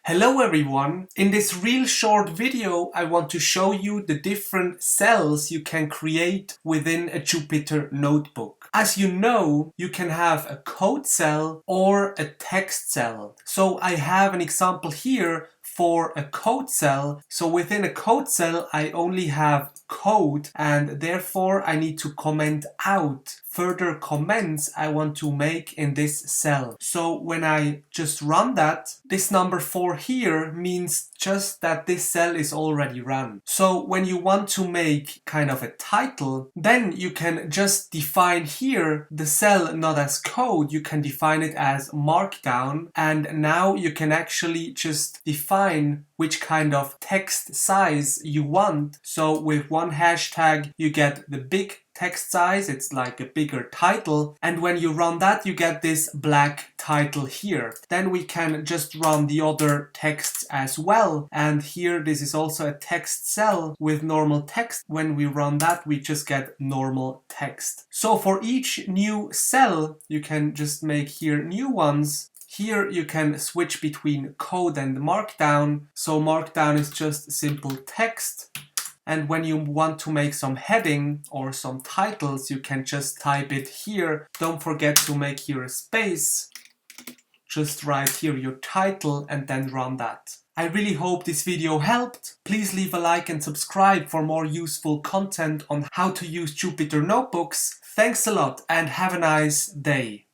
Hello everyone! In this real short video I want to show you the different cells you can create within a Jupyter Notebook. As you know, you can have a code cell or a text cell. So I have an example here for a code cell. So within a code cell I only have code and therefore I need to comment out further comments I want to make in this cell. So when I just run that, this number 4 here means just that this cell is already run. So when you want to make kind of a title, then you can just define here the cell not as code, you can define it as markdown, and now you can actually just define which kind of text size you want. So with one hashtag you get the big text size, it's like a bigger title, and when you run that you get this black title here. Then we can just run the other texts as well, and here this is also a text cell with normal text. When we run that we just get normal text. So for each new cell you can just make here new ones. Here you can switch between code and markdown. So markdown is just simple text. And when you want to make some heading or some titles, you can just type it here. Don't forget to make here a space. Just write here your title and then run that. I really hope this video helped. Please leave a like and subscribe for more useful content on how to use Jupyter Notebooks. Thanks a lot and have a nice day.